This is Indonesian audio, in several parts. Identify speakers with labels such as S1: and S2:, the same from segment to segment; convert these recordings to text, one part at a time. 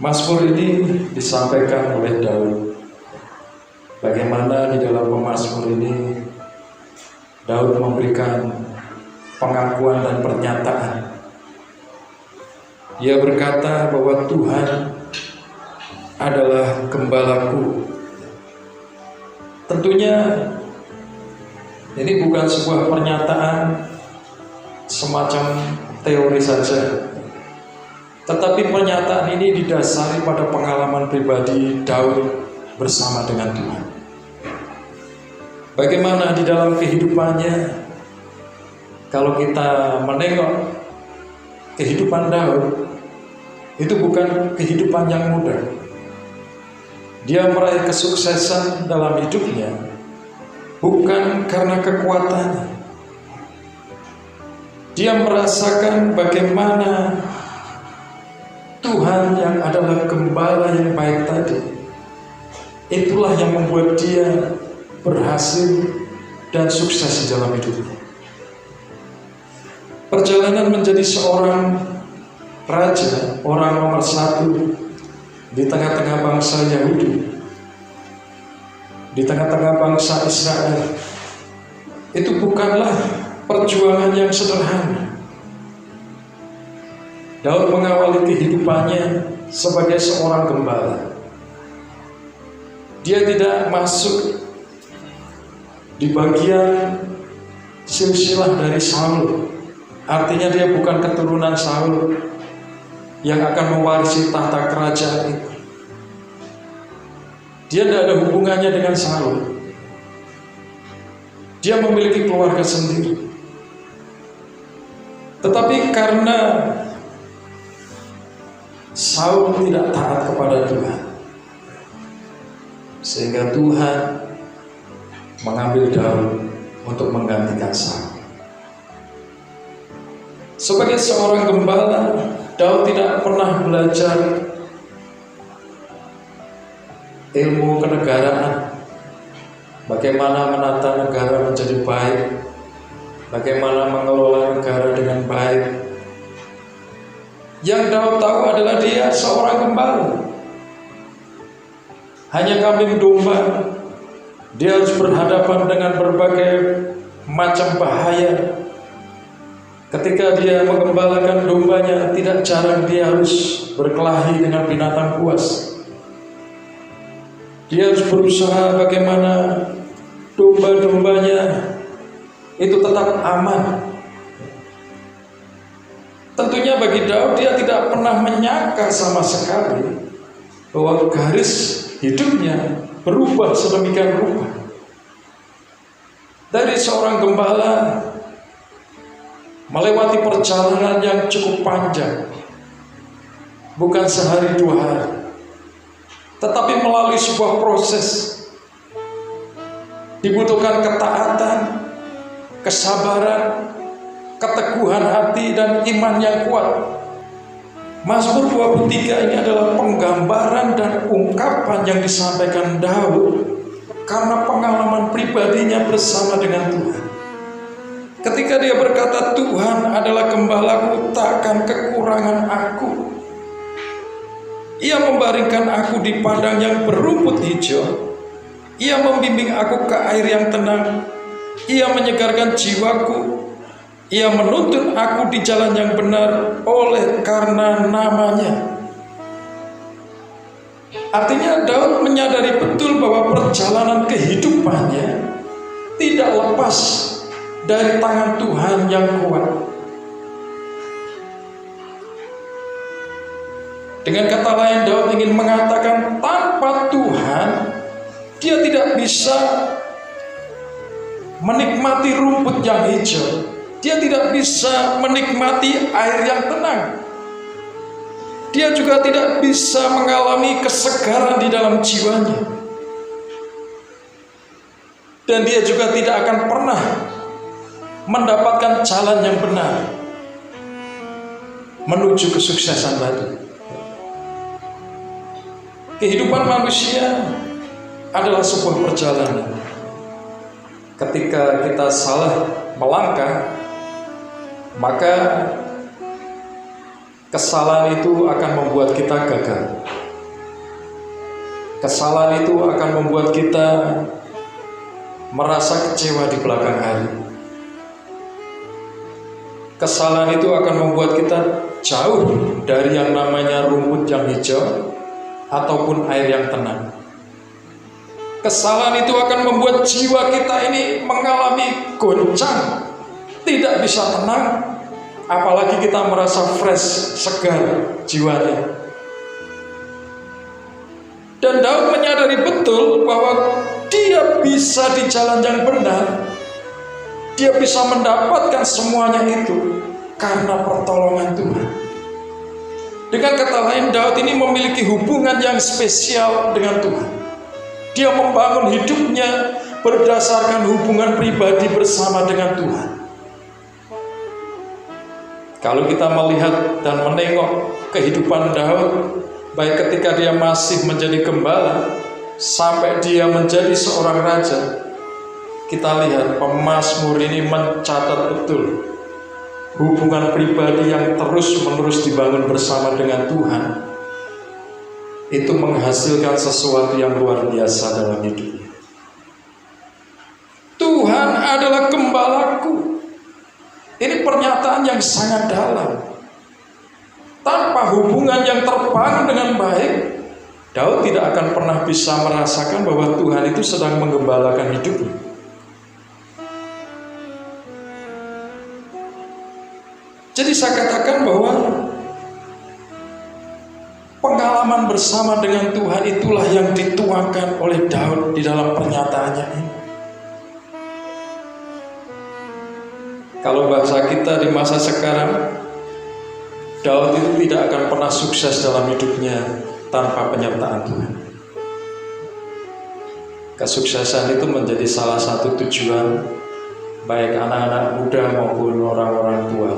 S1: Mazmur ini disampaikan oleh Daud. Bagaimana di dalam pemazmur ini Daud memberikan pengakuan dan pernyataan. Ia berkata bahwa Tuhan adalah gembalaku. Tentunya ini bukan sebuah pernyataan semacam teori saja, tetapi pernyataan ini didasari pada pengalaman pribadi Daud bersama dengan Tuhan. Bagaimana di dalam kehidupannya, kalau kita menengok kehidupan Daud, itu bukan kehidupan yang mudah. Dia meraih kesuksesan dalam hidupnya bukan karena kekuatannya. Dia merasakan bagaimana Tuhan yang adalah gembala yang baik tadi, itulah yang membuat dia berhasil dan sukses di dalam hidupnya. Perjalanan menjadi seorang raja, orang nomor satu di tengah-tengah bangsa Yahudi, di tengah-tengah bangsa Israel, itu bukanlah perjuangan yang sederhana. Daud mengawali kehidupannya sebagai seorang gembala. Dia tidak masuk di bagian silsilah dari Saul. Artinya dia bukan keturunan Saul yang akan mewarisi tahta kerajaan itu. Dia tidak ada hubungannya dengan Saul. Dia memiliki keluarga sendiri. Tetapi karena Saul tidak taat kepada Tuhan, sehingga Tuhan mengambil Daud untuk menggantikan Saul. Sebagai seorang gembala, Daud tidak pernah belajar ilmu kenegaraan, bagaimana menata negara menjadi baik, bagaimana mengelola negara dengan baik. Yang Daud tahu adalah dia seorang gembala. Hanya kambing domba. Dia harus berhadapan dengan berbagai macam bahaya. Ketika dia mengembalakan dombanya, tidak jarang dia harus berkelahi dengan binatang buas. Dia harus berusaha bagaimana domba-dombanya itu tetap aman. Tentunya bagi Daud, dia tidak pernah menyangka sama sekali bahwa garis hidupnya berubah sedemikian rupa. Dari seorang gembala melewati perjalanan yang cukup panjang, bukan sehari dua hari, tetapi melalui sebuah proses. Dibutuhkan ketaatan, kesabaran, keteguhan hati, dan iman yang kuat. Mazmur 23 ini adalah penggambaran dan ungkapan yang disampaikan Daud karena pengalaman pribadinya bersama dengan Tuhan. Ketika dia berkata, Tuhan adalah gembalaku, takkan kekurangan aku. Ia membaringkan aku di padang yang berumput hijau. Ia membimbing aku ke air yang tenang. Ia menyegarkan jiwaku. Ia menuntun aku di jalan yang benar oleh karena namanya. Artinya Daud menyadari betul bahwa perjalanan kehidupannya tidak lepas dari tangan Tuhan yang kuat. Dengan kata lain, Daud ingin mengatakan tanpa Tuhan dia tidak bisa menikmati rumput yang hijau. Dia tidak bisa menikmati air yang tenang. Dia juga tidak bisa mengalami kesegaran di dalam jiwanya. Dan dia juga tidak akan pernah mendapatkan jalan yang benar menuju kesuksesan tadi. Kehidupan manusia adalah sebuah perjalanan. Ketika kita salah melangkah, maka Kesalahan itu akan membuat kita gagal. Kesalahan itu akan membuat kita merasa kecewa di belakang hari. Kesalahan itu akan membuat kita jauh dari yang namanya rumput yang hijau ataupun air yang tenang. Kesalahan itu akan membuat jiwa kita ini mengalami goncang, tidak bisa tenang, apalagi kita merasa fresh, segar jiwanya. Dan Daud menyadari betul bahwa dia bisa di jalan yang benar. Dia bisa mendapatkan semuanya itu karena pertolongan Tuhan. Dengan kata lain, Daud ini memiliki hubungan yang spesial dengan Tuhan. Dia membangun hidupnya berdasarkan hubungan pribadi bersama dengan Tuhan. Kalau kita melihat dan menengok kehidupan Daud, baik ketika dia masih menjadi gembala sampai dia menjadi seorang raja, kita lihat pemazmur ini mencatat betul hubungan pribadi yang terus-menerus dibangun bersama dengan Tuhan. Itu menghasilkan sesuatu yang luar biasa dalam hidupnya. Tuhan adalah gembalaku. Ini pernyataan yang sangat dalam. Tanpa hubungan yang terbangun dengan baik, Daud tidak akan pernah bisa merasakan bahwa Tuhan itu sedang menggembalakan hidupnya. Jadi saya katakan bahwa pengalaman bersama dengan Tuhan itulah yang dituangkan oleh Daud di dalam pernyataannya ini. Kalau bahasa kita di masa sekarang, Daud itu tidak akan pernah sukses dalam hidupnya tanpa penyertaan Tuhan. Kesuksesan itu menjadi salah satu tujuan baik anak-anak muda maupun orang-orang tua.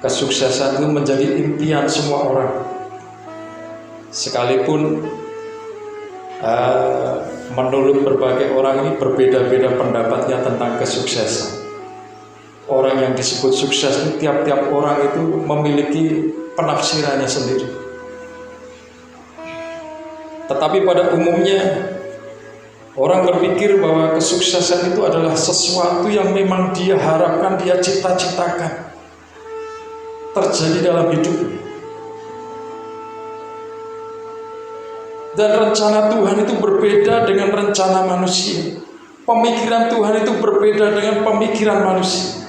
S1: Kesuksesan itu menjadi impian semua orang. Sekalipun menurut berbagai orang ini berbeda-beda pendapatnya tentang kesuksesan. Orang yang disebut sukses itu tiap-tiap orang itu memiliki penafsirannya sendiri. Tetapi pada umumnya orang berpikir bahwa kesuksesan itu adalah sesuatu yang memang dia harapkan, dia cita-citakan terjadi dalam hidupnya. Dan rencana Tuhan itu berbeda dengan rencana manusia. Pemikiran Tuhan itu berbeda dengan pemikiran manusia.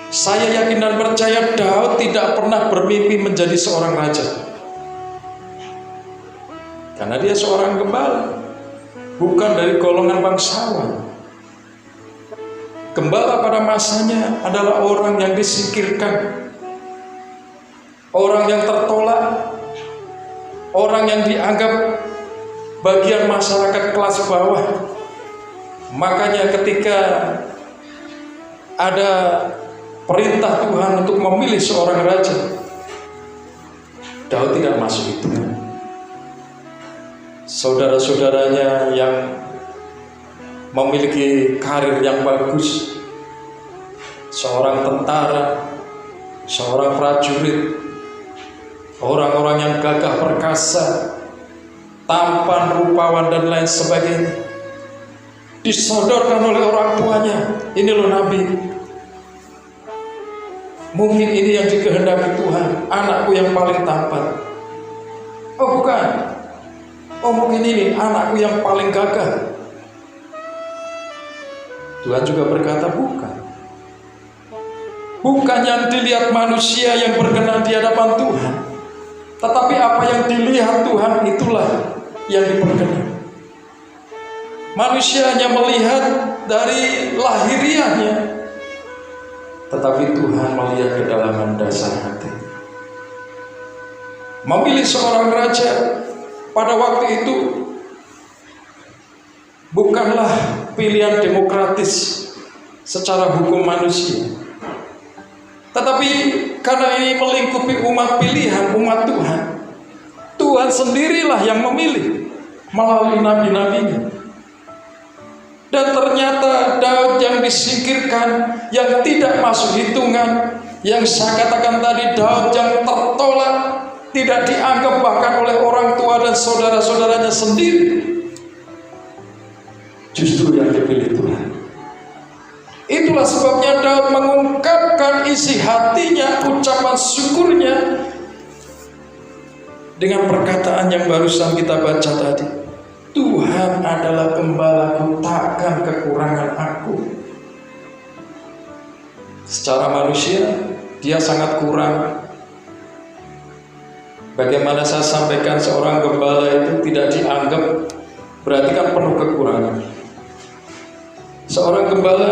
S1: Saya yakin dan percaya Daud tidak pernah bermimpi menjadi seorang raja, karena dia seorang gembala, bukan dari golongan bangsawan. Gembala pada masanya adalah orang yang disingkirkan, orang yang tertolak, orang yang dianggap bagian masyarakat kelas bawah. Makanya ketika ada perintah Tuhan untuk memilih seorang raja, Daud tidak masuk itu. Saudara-saudaranya yang memiliki karir yang bagus, seorang tentara, seorang prajurit, orang-orang yang gagah perkasa, tampan, rupawan dan lain sebagainya, disodorkan oleh orang tuanya. Ini loh Nabi, mungkin ini yang dikehendaki Tuhan, anakku yang paling tampan. Oh bukan, oh mungkin ini anakku yang paling gagah. Tuhan juga berkata bukan. Bukan yang dilihat manusia yang berkenan di hadapan Tuhan, tetapi apa yang dilihat Tuhan itulah yang diperkenan. Manusia hanya melihat dari lahiriahnya, tetapi Tuhan melihat kedalaman dasar hati. Memilih seorang raja pada waktu itu bukanlah pilihan demokratis secara hukum manusia, tetapi karena ini melingkupi umat pilihan, umat Tuhan, Tuhan sendirilah yang memilih melalui nabi-nabinya. Dan ternyata Daud yang disingkirkan, yang tidak masuk hitungan, Yang saya katakan tadi, Daud yang tertolak, tidak dianggap bahkan oleh orang tua dan saudara-saudaranya sendiri, justru yang dipilih Tuhan. Itulah sebabnya Daud mengungkapkan isi hatinya, ucapan syukurnya dengan perkataan yang barusan kita baca tadi. Tuhan adalah gembalaku, takkan kekurangan aku. Secara manusia, dia sangat kurang. Bagaimana saya sampaikan, seorang gembala itu tidak dianggap, berarti kan penuh kekurangan. Seorang gembala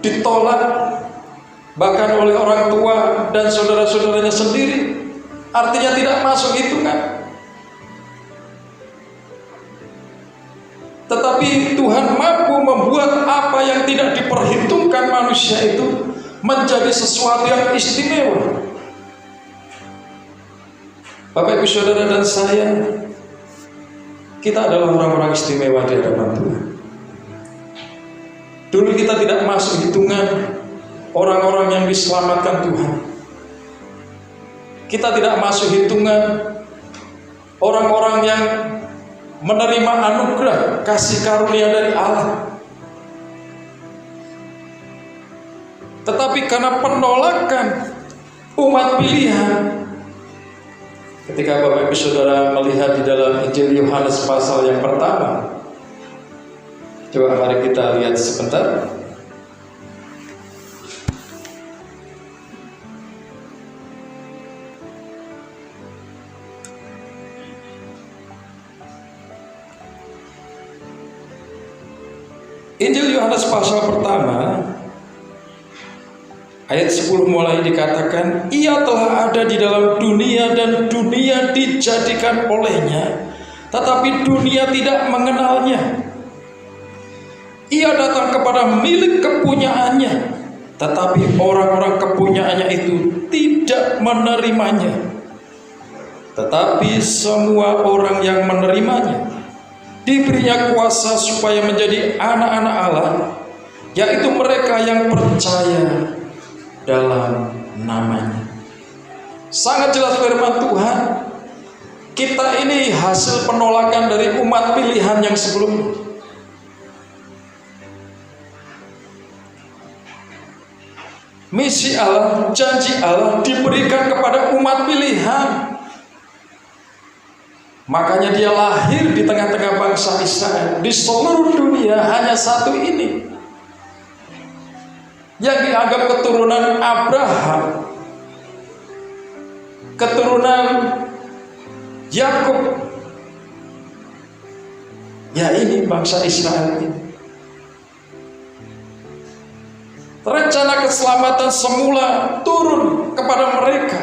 S1: ditolak bahkan oleh orang tua dan saudara-saudaranya sendiri, artinya tidak masuk hitungan. Tetapi Tuhan mampu membuat apa yang tidak diperhitungkan manusia itu menjadi sesuatu yang istimewa. Bapak, Ibu, Saudara dan saya, kita adalah orang-orang istimewa di hadapan Tuhan. Dulu kita tidak masuk hitungan orang-orang yang diselamatkan Tuhan. Kita tidak masuk hitungan orang-orang yang menerima anugerah kasih karunia dari Allah. Tetapi karena penolakan umat pilihan, ketika Bapak Ibu Saudara melihat di dalam Injil Yohanes pasal yang pertama, coba mari kita lihat sebentar. Injil Yohanes pasal pertama ayat 10 mulai dikatakan, Ia telah ada di dalam dunia dan dunia dijadikan olehnya, tetapi dunia tidak mengenalnya. Ia datang kepada milik kepunyaannya, tetapi orang-orang kepunyaannya itu tidak menerimanya. Tetapi semua orang yang menerimanya diberinya kuasa supaya menjadi anak-anak Allah, yaitu mereka yang percaya dalam namanya. Sangat jelas firman Tuhan, kita ini hasil penolakan dari umat pilihan yang sebelumnya. Misi Allah, janji Allah diberikan kepada umat pilihan. Makanya dia lahir di tengah-tengah bangsa Israel. Di seluruh dunia hanya satu ini yang dianggap keturunan Abraham, keturunan Yakub. Ya, ini bangsa Israel ini. Rencana keselamatan semula turun kepada mereka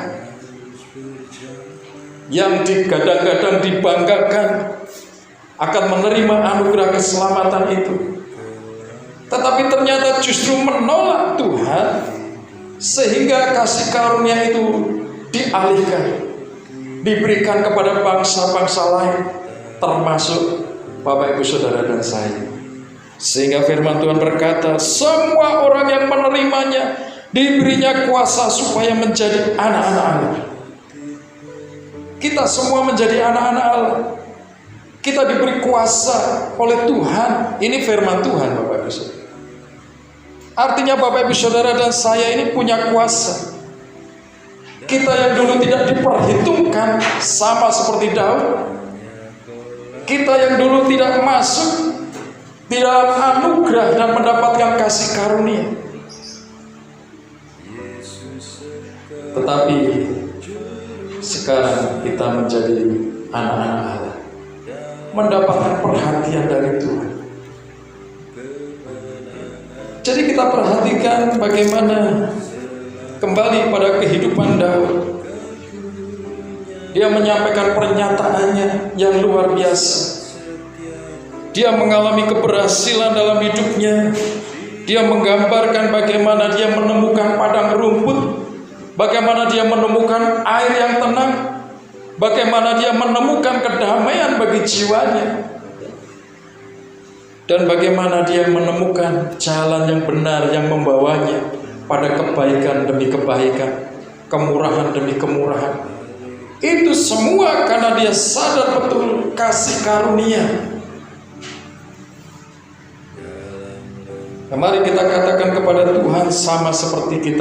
S1: yang digadang-gadang dibanggakan akan menerima anugerah keselamatan itu, tetapi ternyata justru menolak Tuhan, sehingga kasih karunia itu dialihkan, diberikan kepada bangsa-bangsa lain, termasuk Bapak, Ibu, Saudara dan saya. Sehingga firman Tuhan berkata, semua orang yang menerimanya diberinya kuasa supaya menjadi anak-anak Allah. Kita semua menjadi anak-anak Allah. Kita diberi kuasa oleh Tuhan. Ini firman Tuhan, Bapak Ibu Saudara. Artinya Bapak Ibu Saudara dan saya ini punya kuasa. Kita yang dulu tidak diperhitungkan, sama seperti Daud. Kita yang dulu tidak masuk di dalam anugerah dan mendapatkan kasih karunia, tetapi sekarang kita menjadi anak-anak Allah, mendapatkan perhatian dari Tuhan. Jadi kita perhatikan bagaimana kembali pada kehidupan Daud. Dia menyampaikan pernyataannya yang luar biasa. Dia mengalami keberhasilan dalam hidupnya. Dia menggambarkan bagaimana dia menemukan padang rumput, bagaimana dia menemukan air yang tenang, bagaimana dia menemukan kedamaian bagi jiwanya, dan bagaimana dia menemukan jalan yang benar yang membawanya pada kebaikan demi kebaikan, kemurahan demi kemurahan. Itu semua karena dia sadar betul kasih karunia. Mari kita katakan kepada Tuhan sama seperti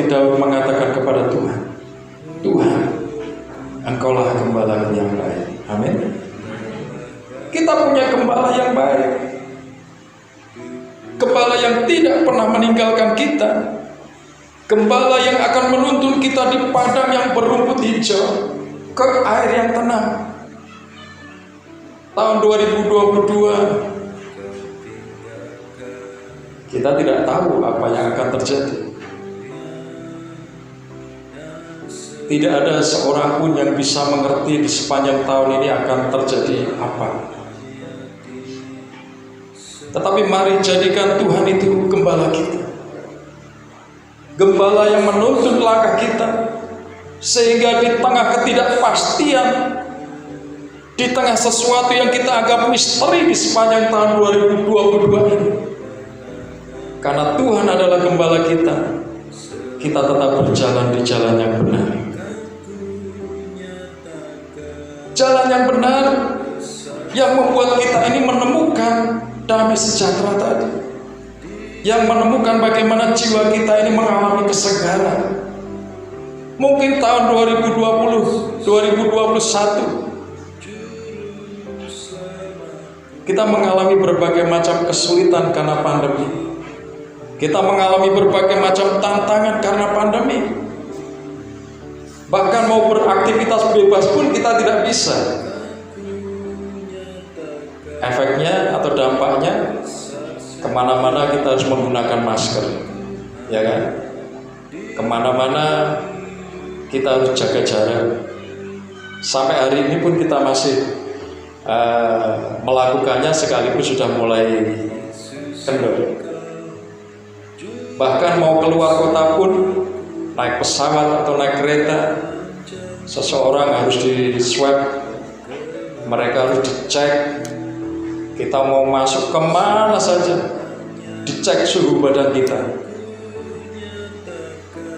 S1: Daud mengatakan kepada Tuhan, Tuhan, Engkaulah gembala yang baik. Amin. Kita punya gembala yang baik, gembala yang tidak pernah meninggalkan kita, gembala yang akan menuntun kita di padang yang berumput hijau ke air yang tenang. Tahun 2022 kita tidak tahu apa yang akan terjadi. Tidak ada seorang pun yang bisa mengerti di sepanjang tahun ini akan terjadi apa. Tetapi mari jadikan Tuhan itu gembala kita, gembala yang menuntun langkah kita, sehingga di tengah ketidakpastian, di tengah sesuatu yang kita anggap misteri di sepanjang tahun 2022 ini, karena Tuhan adalah gembala kita tetap berjalan di jalan yang benar. Jalan yang benar yang membuat kita ini menemukan damai sejahtera tadi, yang menemukan bagaimana jiwa kita ini mengalami kesegaran. Mungkin tahun 2020, 2021 kita mengalami berbagai macam kesulitan karena pandemi. Kita mengalami berbagai macam tantangan karena pandemi. Bahkan mau beraktivitas bebas pun kita tidak bisa. Efeknya atau dampaknya, kemana-mana kita harus menggunakan masker, ya kan? Kemana-mana kita harus jaga jarak. Sampai hari ini pun kita masih melakukannya, sekalipun sudah mulai kendor. Bahkan mau keluar kota pun, naik pesawat atau naik kereta, seseorang harus di swab, mereka harus dicek. Kita mau masuk kemana saja, dicek suhu badan kita.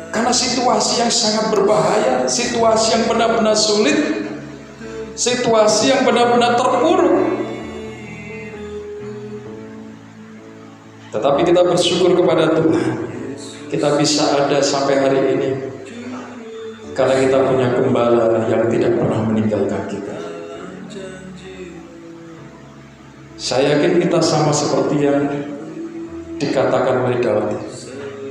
S1: Karena situasi yang sangat berbahaya, situasi yang benar-benar sulit, situasi yang benar-benar terpuruk. Tetapi kita bersyukur kepada Tuhan, kita bisa ada sampai hari ini karena kita punya gembala yang tidak pernah meninggalkan kita. Saya yakin kita sama seperti yang dikatakan oleh Daud.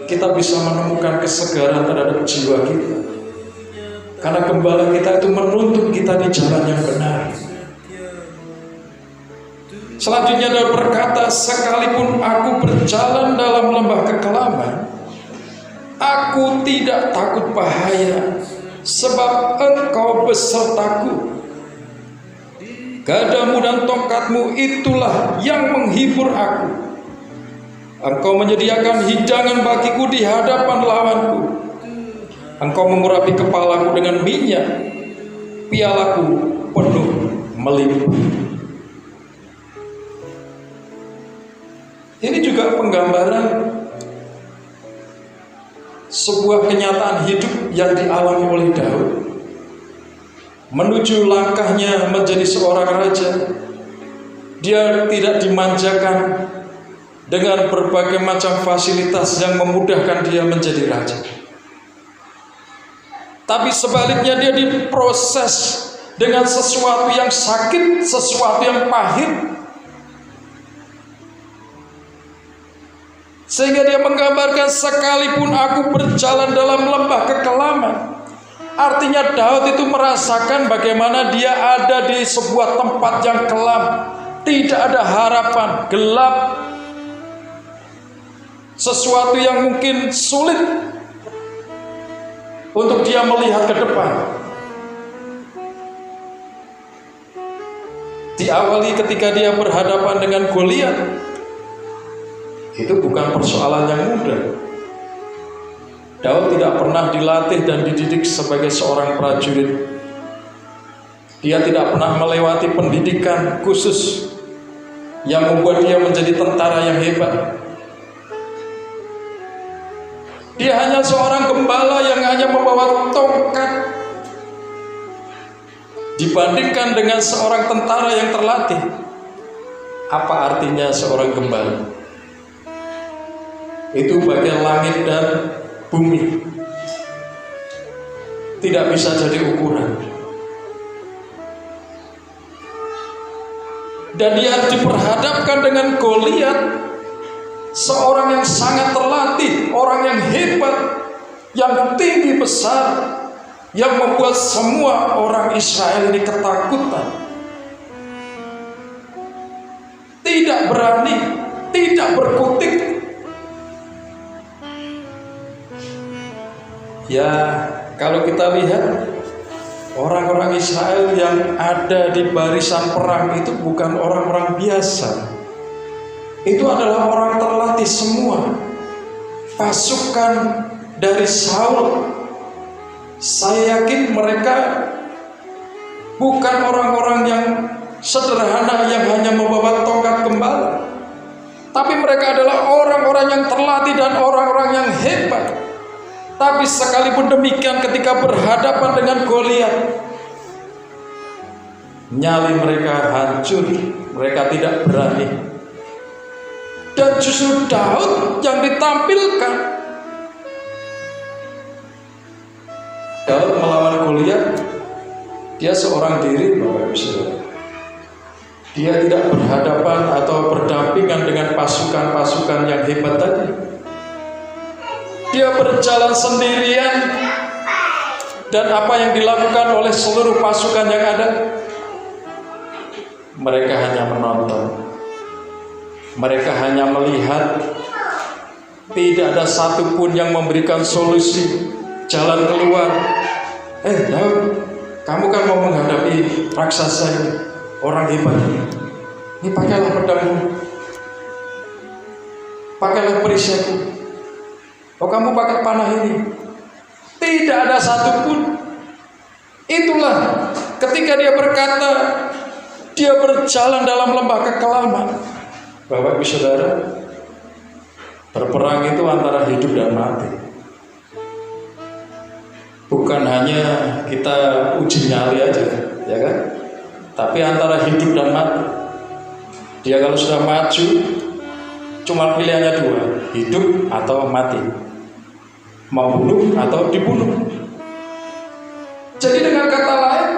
S1: Kita bisa menemukan kesegaran terhadap jiwa kita karena gembala kita itu menuntun kita di jalan yang benar. Selanjutnya Daud berkata, sekalipun aku berjalan dalam lembah kekelaman, aku tidak takut bahaya, sebab Engkau besertaku. Gadamu dan tongkatmu itulah yang menghibur aku. Engkau menyediakan hidangan bagiku di hadapan lawanku. Engkau mengurapi kepalaku dengan minyak, pialaku penuh melimpah. Ini juga penggambaran sebuah kenyataan hidup yang dialami oleh Daud menuju langkahnya menjadi seorang raja. Dia tidak dimanjakan dengan berbagai macam fasilitas yang memudahkan dia menjadi raja, tapi sebaliknya dia diproses dengan sesuatu yang sakit, sesuatu yang pahit, sehingga dia menggambarkan sekalipun aku berjalan dalam lembah kekelaman. Artinya Daud itu merasakan bagaimana dia ada di sebuah tempat yang kelam, tidak ada harapan, gelap, sesuatu yang mungkin sulit untuk dia melihat ke depan. Diawali ketika dia berhadapan dengan Goliat. Itu bukan persoalan yang mudah. Daud tidak pernah dilatih dan dididik sebagai seorang prajurit. Dia tidak pernah melewati pendidikan khusus yang membuat dia menjadi tentara yang hebat. Dia hanya seorang gembala yang hanya membawa tongkat. Dibandingkan dengan seorang tentara yang terlatih, apa artinya seorang gembala? Itu bagian langit dan bumi, tidak bisa jadi ukuran. Dan dia harus diperhadapkan dengan Goliat, seorang yang sangat terlatih, orang yang hebat, yang tinggi besar, yang membuat semua orang Israel ini ketakutan, tidak berani, tidak berkutik. Ya, kalau kita lihat orang-orang Israel yang ada di barisan perang itu bukan orang-orang biasa. Itu adalah orang terlatih semua. Pasukan dari Saul, saya yakin mereka bukan orang-orang yang sederhana yang hanya membawa tongkat gembala, tapi mereka adalah orang-orang yang terlatih dan orang-orang yang hebat. Tapi sekalipun demikian, ketika berhadapan dengan Goliat, nyali mereka hancur, mereka tidak berani. Dan justru Daud yang ditampilkan. Daud melawan Goliat, dia seorang diri, Bapak Ibu Saudara. Dia tidak berhadapan atau berdampingan dengan pasukan-pasukan yang hebat tadi. Dia berjalan sendirian, dan apa yang dilakukan oleh seluruh pasukan yang ada, mereka hanya menonton, mereka hanya melihat. Tidak ada satupun yang memberikan solusi, jalan keluar. Daud, kamu kan mau menghadapi raksasa ini, orang hebat ini, pakailah pedangmu, pakailah perisaimu. Oh, kamu pakai panah ini. Tidak ada satupun. Itulah ketika dia berkata, dia berjalan dalam lembah kekelaman. Bapak Ibu Saudara, berperang itu antara hidup dan mati. Bukan hanya kita uji nyali aja, ya kan? Tapi antara hidup dan mati. Dia kalau sudah maju, cuma pilihannya dua, hidup atau mati, mau bunuh atau dibunuh. Jadi dengan kata lain,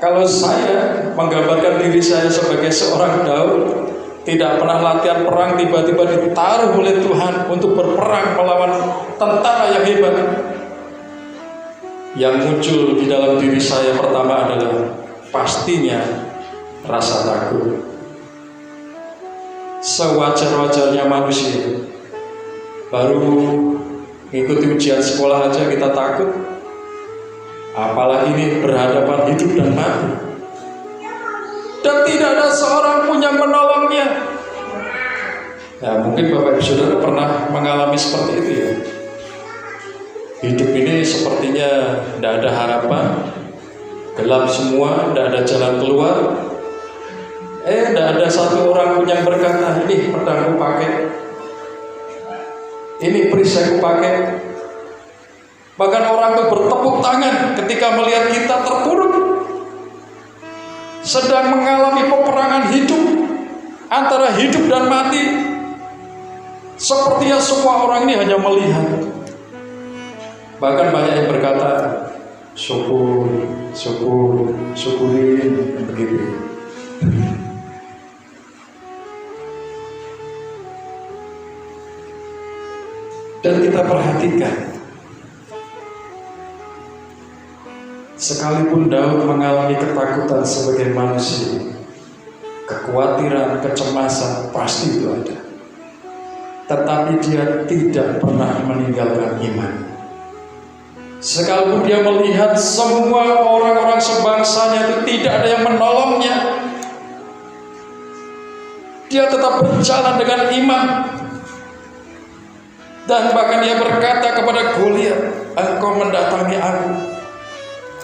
S1: kalau saya menggambarkan diri saya sebagai seorang Daud, tidak pernah latihan perang, tiba-tiba ditaruh oleh Tuhan untuk berperang melawan tentara yang hebat, yang muncul di dalam diri saya pertama adalah pastinya rasa takut. Sewajar-wajarnya manusia, baru ngikuti ujian sekolah aja kita takut, apalagi ini berhadapan hidup dan mati, dan tidak ada seorang pun yang menolongnya. Ya, mungkin Bapak Ibu Saudara pernah mengalami seperti itu ya. Hidup ini sepertinya tidak ada harapan, gelap semua, tidak ada jalan keluar. Tidak ada satu orang pun yang berkata, ini pedangku pakai, ini perisaiku pakai. Bahkan orang itu bertepuk tangan ketika melihat kita terpuruk, sedang mengalami peperangan hidup antara hidup dan mati. Sepertinya semua orang ini hanya melihat. Bahkan banyak yang berkata, syukur, syukurin, begitu. Dan kita perhatikan, sekalipun Daud mengalami ketakutan sebagai manusia, kekhawatiran, kecemasan pasti itu ada, tetapi dia tidak pernah meninggalkan iman. Sekalipun dia melihat semua orang-orang sebangsanya itu tidak ada yang menolongnya, dia tetap berjalan dengan iman. Dan bahkan dia berkata kepada Goliat, engkau mendatangi aku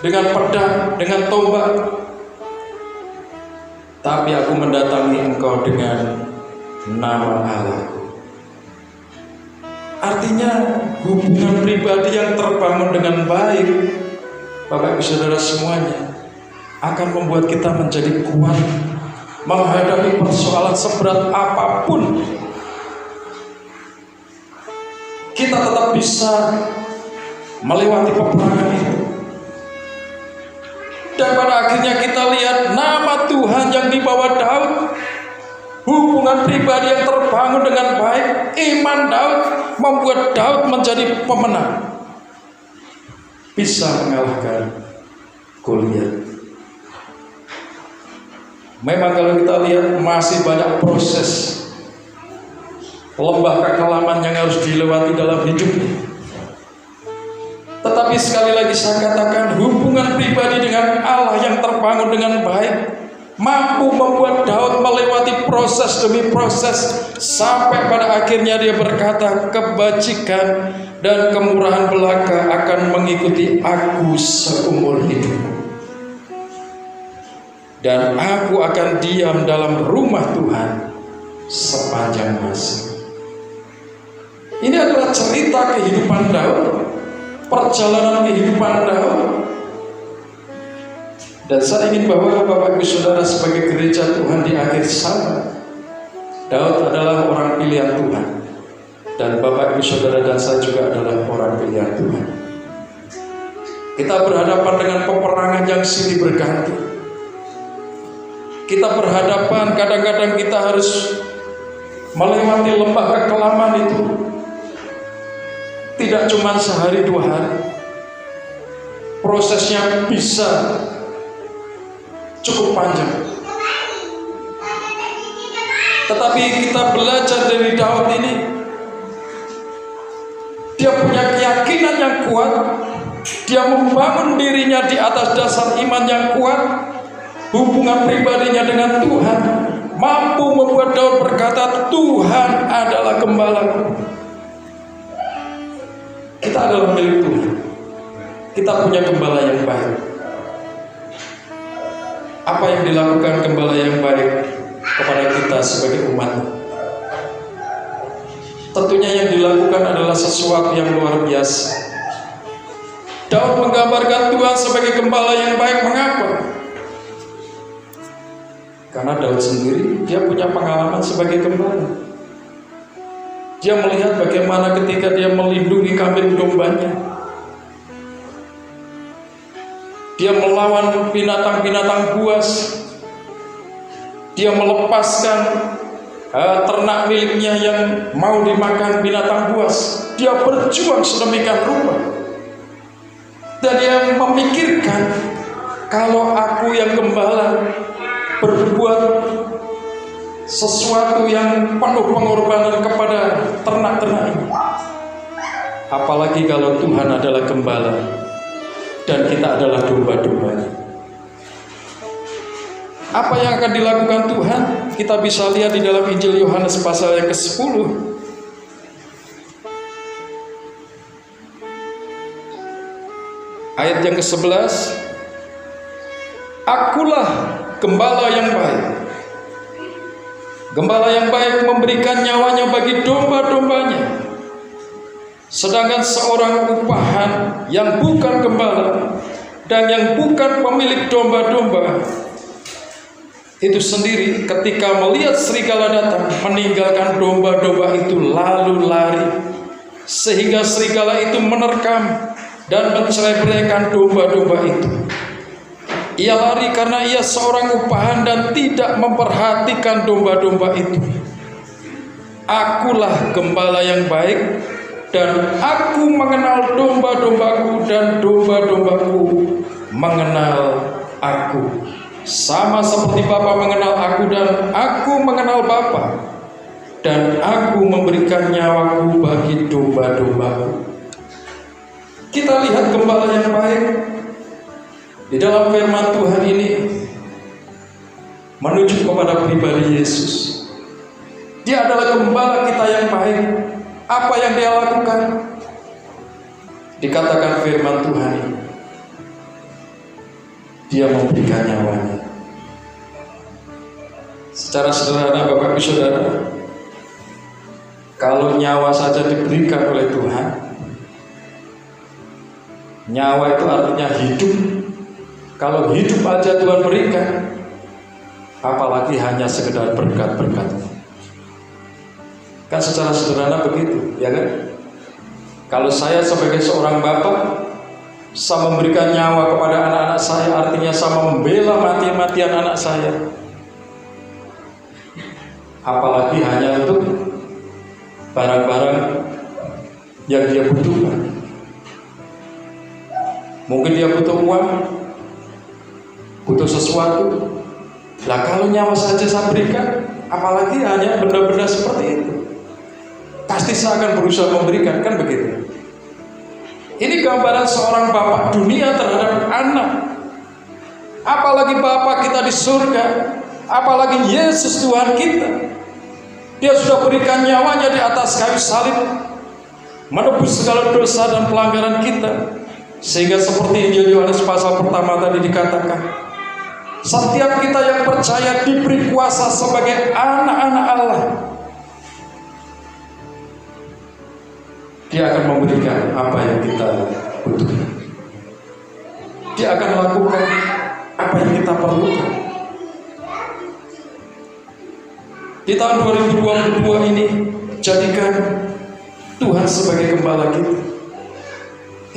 S1: dengan pedang, dengan tombak, tapi aku mendatangi engkau dengan nama Allah. Artinya hubungan pribadi yang terbangun dengan baik, Bapak Ibu Saudara semuanya, akan membuat kita menjadi kuat menghadapi persoalan seberat apapun. Kita tetap bisa melewati peperangan itu. Dan pada akhirnya kita lihat nama Tuhan yang dibawa Daud, hubungan pribadi yang terbangun dengan baik, iman Daud membuat Daud menjadi pemenang, bisa mengalahkan Goliat. Memang kalau kita lihat masih banyak proses lembah kekelaman yang harus dilewati dalam hidupnya. Tetapi sekali lagi saya katakan, hubungan pribadi dengan Allah yang terbangun dengan baik mampu membuat Daud melewati proses demi proses, sampai pada akhirnya dia berkata, kebajikan dan kemurahan belaka akan mengikuti aku seumur hidup, dan aku akan diam dalam rumah Tuhan sepanjang masa. Ini adalah cerita kehidupan Daud, perjalanan kehidupan Daud. Dan saya ingin bahwa Bapak Ibu Saudara sebagai gereja Tuhan di akhir zaman, Daud adalah orang pilihan Tuhan, dan Bapak Ibu Saudara dan saya juga adalah orang pilihan Tuhan. Kita berhadapan dengan peperangan yang silih berganti. Kita berhadapan, kadang-kadang kita harus melewati lembah kekelaman itu. Tidak cuma sehari dua hari, prosesnya bisa cukup panjang. Tetapi kita belajar dari Daud ini, dia punya keyakinan yang kuat, dia membangun dirinya di atas dasar iman yang kuat. Hubungan pribadinya dengan Tuhan mampu membuat Daud berkata, Tuhan adalah gembalaku. Kita adalah milik Tuhan. Kita punya gembala yang baik. Apa yang dilakukan gembala yang baik kepada kita sebagai umat? Tentunya yang dilakukan adalah sesuatu yang luar biasa. Daud menggambarkan Tuhan sebagai gembala yang baik. Mengapa? Karena Daud sendiri, dia punya pengalaman sebagai gembala. Dia melihat bagaimana ketika dia melindungi kambing dombanya, dia melawan binatang-binatang buas, dia melepaskan ternak miliknya yang mau dimakan binatang buas. Dia berjuang sedemikian rupa, dan dia memikirkan, kalau aku yang gembala berbuat sesuatu yang penuh pengorbanan kepada ternak-ternak ini, apalagi kalau Tuhan adalah gembala dan kita adalah domba-dombanya. Apa yang akan dilakukan Tuhan? Kita bisa lihat di dalam Injil Yohanes pasal yang ke-10. Ayat yang ke-11. Akulah gembala yang baik. Gembala yang baik memberikan nyawanya bagi domba-dombanya. Sedangkan seorang upahan yang bukan gembala dan yang bukan pemilik domba-domba itu sendiri, ketika melihat serigala datang, meninggalkan domba-domba itu lalu lari, sehingga serigala itu menerkam dan mencerai-beraikan domba-domba itu. Ia lari karena ia seorang upahan dan tidak memperhatikan domba-domba itu. Akulah gembala yang baik, dan aku mengenal domba-dombaku, dan domba-dombaku mengenal aku. Sama seperti Bapa mengenal aku dan aku mengenal Bapa, dan aku memberikan nyawaku bagi domba-dombaku. Kita lihat gembala yang baik di dalam firman Tuhan ini menuju kepada pribadi Yesus. Dia adalah gembala kita yang baik. Apa yang dia lakukan? Dikatakan firman Tuhan ini, dia memberikan nyawanya. Secara sederhana Bapak Ibu Saudara, Kalau nyawa saja diberikan oleh Tuhan, nyawa itu artinya hidup. Kalau hidup aja Tuhan berikan, apalagi hanya sekedar berkat-berkat. Kan secara sederhana begitu, ya kan? Kalau saya sebagai seorang bapak, saya memberikan nyawa kepada anak-anak saya, artinya saya membela mati-matian anak saya. Apalagi hanya untuk barang-barang yang dia butuhkan. Mungkin dia butuh uang, butuh sesuatu. Nah, kalau nyawa saja saya berikan, apalagi hanya benda-benda seperti itu, pasti saya akan berusaha memberikan, kan begitu. Ini gambaran seorang bapak dunia terhadap anak. Apalagi bapak kita di surga, apalagi Yesus Tuhan kita. Dia sudah berikan nyawanya di atas kayu salib, menebus segala dosa dan pelanggaran kita. Sehingga seperti Injil Yohanes pasal pertama tadi dikatakan, setiap kita yang percaya diberi kuasa sebagai anak-anak Allah. Dia akan memberikan apa yang kita butuhkan. Dia akan melakukan apa yang kita perlukan. Di tahun 2022 ini, jadikan Tuhan sebagai gembala kita.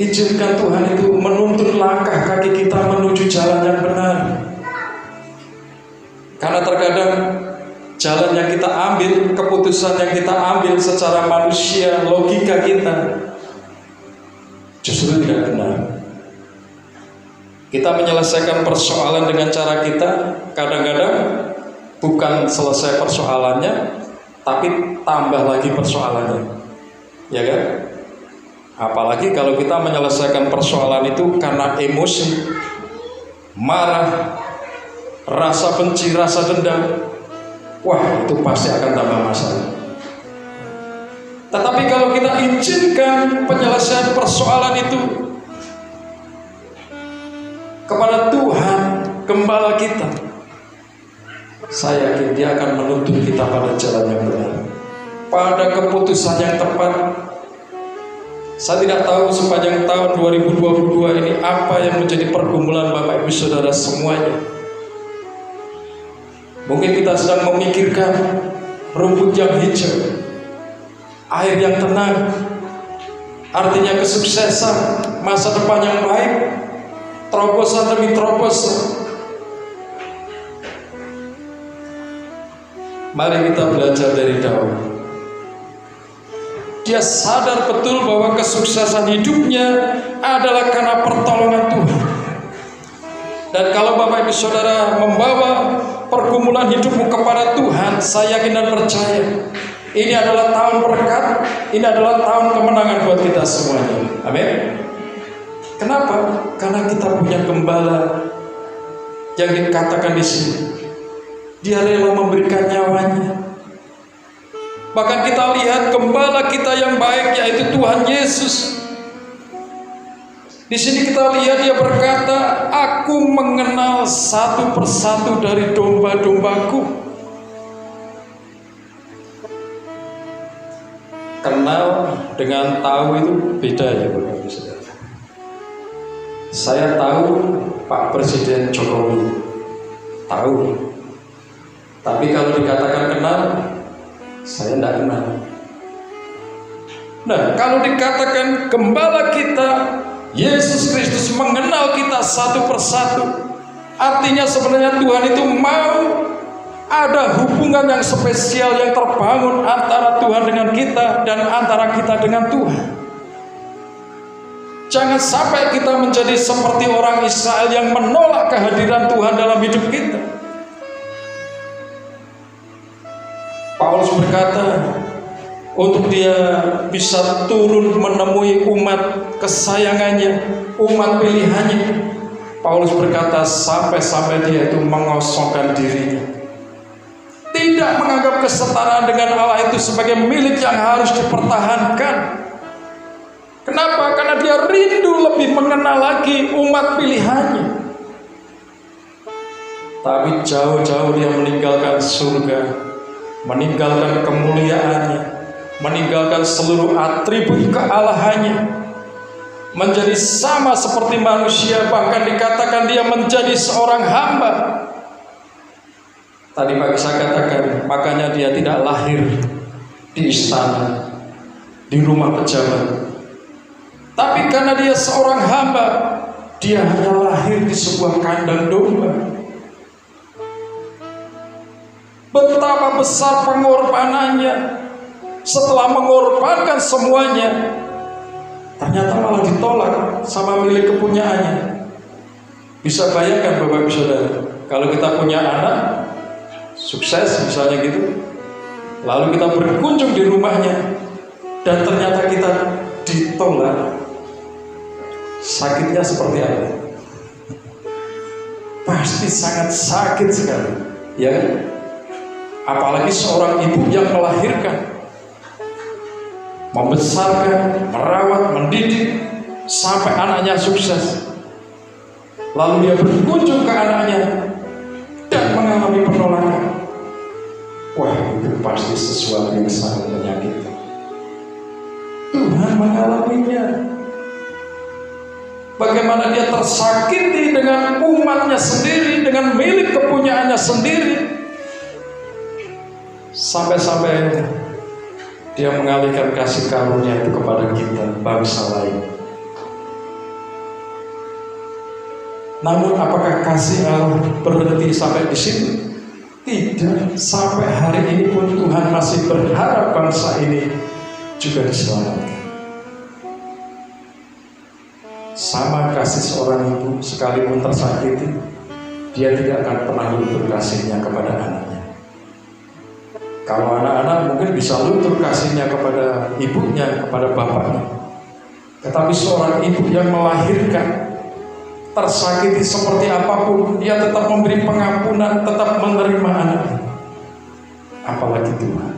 S1: Izinkan Tuhan itu menuntun langkah kaki kita menuju jalan yang benar. Karena terkadang jalan yang kita ambil, keputusan yang kita ambil secara manusia, logika kita justru tidak benar. Kita menyelesaikan persoalan dengan cara kita, kadang-kadang bukan selesai persoalannya, tapi tambah lagi persoalannya, ya kan? Apalagi kalau kita menyelesaikan persoalan itu karena emosi, marah, rasa benci, rasa dendam, wah, itu pasti akan tambah masalah. Tetapi kalau kita izinkan penyelesaian persoalan itu kepada Tuhan, gembala kita, saya yakin Dia akan menuntun kita pada jalan yang benar, pada keputusan yang tepat. Saya tidak tahu sepanjang tahun 2022 ini apa yang menjadi pergumulan Bapak Ibu Saudara semuanya. Mungkin kita sedang memikirkan rumput yang hijau, air yang tenang, artinya kesuksesan, masa depan yang baik, terobosan demi terobosan. Mari kita belajar dari Daud. Dia sadar betul bahwa kesuksesan hidupnya adalah karena pertolongan Tuhan. Dan kalau Bapak Ibu Saudara membawa pergumulan hidupmu kepada Tuhan, saya yakin dan percaya ini adalah tahun berkat, ini adalah tahun kemenangan buat kita semuanya. Amin. Kenapa? Karena kita punya gembala yang dikatakan di sini, Dia rela memberikan nyawanya. Bahkan kita lihat gembala kita yang baik, yaitu Tuhan Yesus. Di sini kita lihat Dia berkata, aku mengenal satu persatu dari domba-dombaku. Kenal dengan tahu itu beda ya Bapak Ibu Saudara. Saya tahu Pak Presiden Jokowi, tahu. Tapi kalau dikatakan kenal, saya tidak kenal. Nah, kalau dikatakan gembala kita Yesus Kristus mengenal kita satu persatu, artinya sebenarnya Tuhan itu mau ada hubungan yang spesial yang terbangun antara Tuhan dengan kita dan antara kita dengan Tuhan. Jangan sampai kita menjadi seperti orang Israel yang menolak kehadiran Tuhan dalam hidup kita. Paulus berkata, untuk dia bisa turun menemui umat kesayangannya, umat pilihannya, Paulus berkata sampai-sampai dia itu mengosongkan dirinya, tidak menganggap kesetaraan dengan Allah itu sebagai milik yang harus dipertahankan. Kenapa? Karena dia rindu lebih mengenal lagi umat pilihannya. Tapi jauh-jauh dia meninggalkan surga, meninggalkan kemuliaannya, meninggalkan seluruh atribut kealahannya, menjadi sama seperti manusia, bahkan dikatakan dia menjadi seorang hamba. Tadi pagi saya katakan, makanya dia tidak lahir di istana, di rumah pejabat. Tapi karena dia seorang hamba, dia hanya lahir di sebuah kandang domba. Betapa besar pengorbanannya. Setelah mengorbankan semuanya, ternyata malah ditolak sama milik kepunyaannya. Bisa bayangkan Bapak Ibu Saudara, kalau kita punya anak sukses misalnya gitu, lalu kita berkunjung di rumahnya dan ternyata kita ditolak, sakitnya seperti apa? Pasti sangat sakit sekali, ya. Apalagi seorang ibu yang melahirkan, membesarkan, merawat, mendidik sampai anaknya sukses, lalu dia berkunjung ke anaknya dan mengalami penolakan. Wah, itu pasti sesuatu yang sangat menyakitkan. Tuhan mengalaminya. Bagaimana dia tersakiti dengan umatnya sendiri, dengan milik kepunyaannya sendiri, sampai-sampai dia mengalihkan kasih karunia itu kepada kita, bangsa lain. Namun apakah kasih Allah berhenti sampai di situ? Tidak. Sampai hari ini pun Tuhan masih berharap bangsa ini juga diselamatkan. Sama kasih seorang ibu, sekalipun tersakiti, dia tidak akan pernah luntur kasihnya kepada anaknya. Kalau anak-anak mungkin bisa luntur kasihnya kepada ibunya, kepada bapaknya. Tetapi seorang ibu yang melahirkan, tersakiti seperti apapun, dia tetap memberi pengampunan, tetap menerima anaknya. Apalagi Tuhan.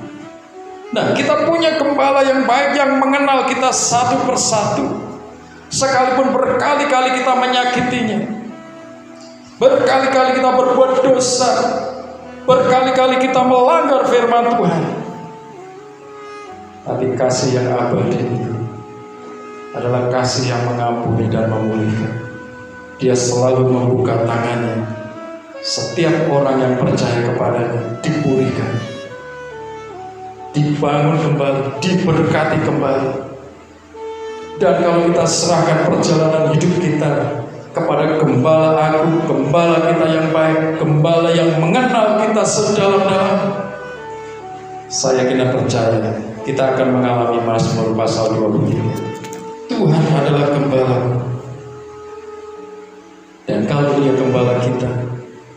S1: Nah, kita punya gembala yang baik, yang mengenal kita satu persatu. Sekalipun berkali-kali kita menyakitinya, berkali-kali kita berbuat dosa, berkali-kali kita melanggar firman Tuhan, tapi kasih yang abadi itu adalah kasih yang mengampuni dan memulihkan. Dia selalu membuka tangannya. Setiap orang yang percaya kepadanya dipulihkan, dibangun kembali, diberkati kembali. Dan kalau kita serahkan perjalanan hidup kita kepada Gembala Agung, Gembala kita yang baik, Gembala yang mengenal kita sedalam-dalam, saya yakin dan percaya kita akan mengalami Mazmur pasal 23. Tuhan adalah Gembala. Dan kalau Dia Gembala kita,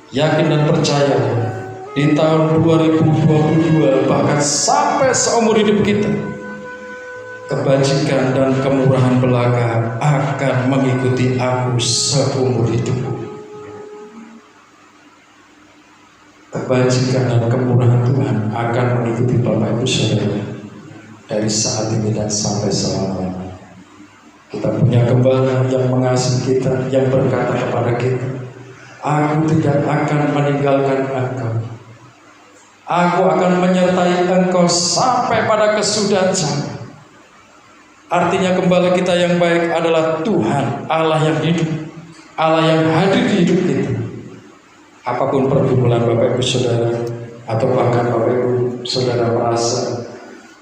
S1: yakin dan percaya di tahun 2022 bahkan sampai seumur hidup kita, kebajikan dan kemurahan belaka akan mengikuti aku seumur hidupku. Kebajikan dan kemurahan Tuhan akan mengikuti Bapak Ibu Saudara dari saat ini dan sampai selama-lamanya. Kita punya Gembala yang mengasihi kita, yang berkata kepada kita, aku tidak akan meninggalkan engkau. Aku akan menyertai engkau sampai pada kesudahan zaman. Artinya Gembala kita yang baik adalah Tuhan, Allah yang hidup, Allah yang hadir di hidup kita. Apapun pergumulan Bapak Ibu Saudara, atau bahkan Bapak Ibu Saudara merasa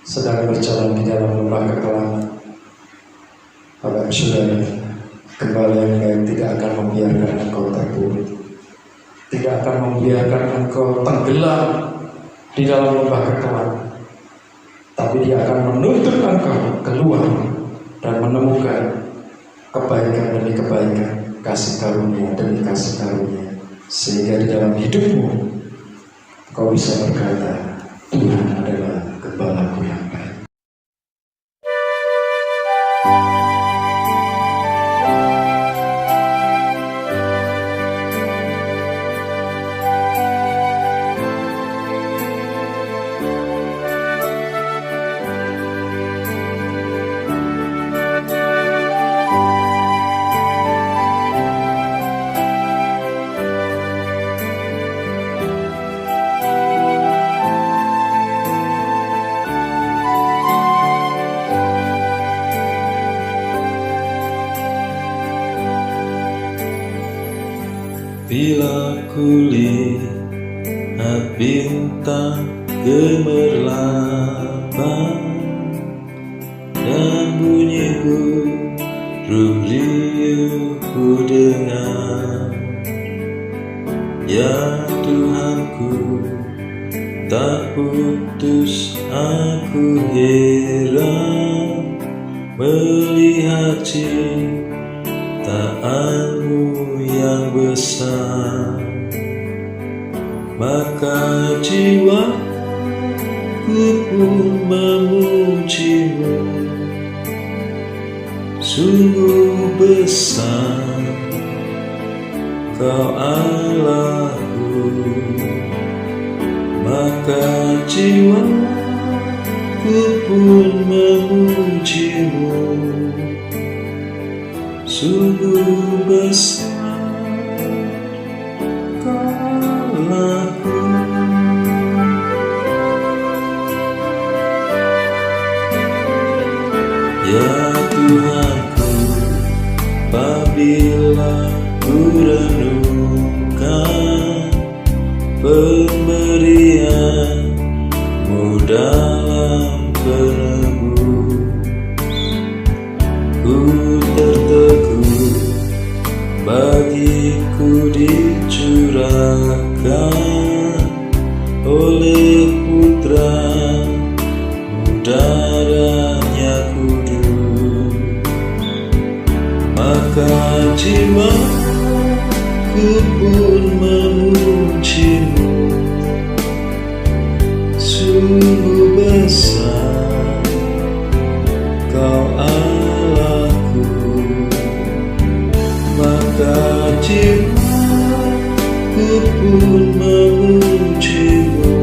S1: sedang berjalan di dalam lembah kekelaman, Bapak Ibu Saudara, Gembala yang baik tidak akan membiarkan engkau terpuruk, tidak akan membiarkan engkau tenggelam di dalam lembah kekelaman. Tapi Dia akan menuntut engkau keluar dan menemukan kebaikan demi kebaikan, kasih karunia demi kasih karunia, sehingga di dalam hidupmu kau bisa berkata, Tuhan adalah Gembalaku yang baik.
S2: Bila kulihat bintang gemerlapan dan bunyi burung riuh ku dengar, ya Tuhanku, tak putus aku heran melihat ciptaan-Mu yang besar. Maka jiwaku pun memuji-Mu, sungguh besar Kau Allahku. Maka jiwaku pun memuji-Mu, sungguh besar Kau Allahku. Ya Tuhanku, apabila ku renungkan pemberian-Mu dalam penebus, ku tertegun bagiku dicurahkan oleh Putra-Mu darahnya kudus. Maka jiwaku pun memuji-Mu, sungguh besar Kau Allahku. Maka jiwaku pun memuji-Mu,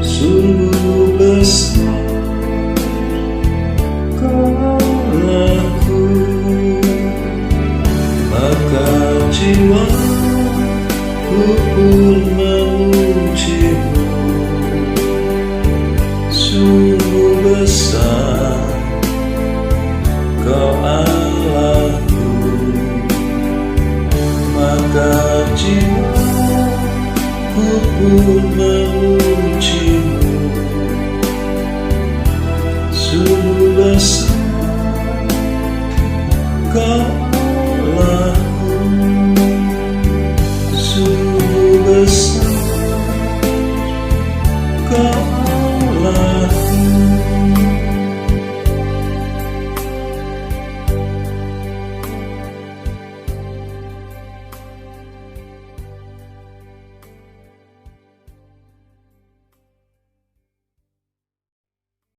S2: sungguh besar Kau Allahku. Maka jiwaku pun memuji-Mu, sungguh besar Kau Allahku. Maka jiwaku pun memuji-Mu, sungguh besar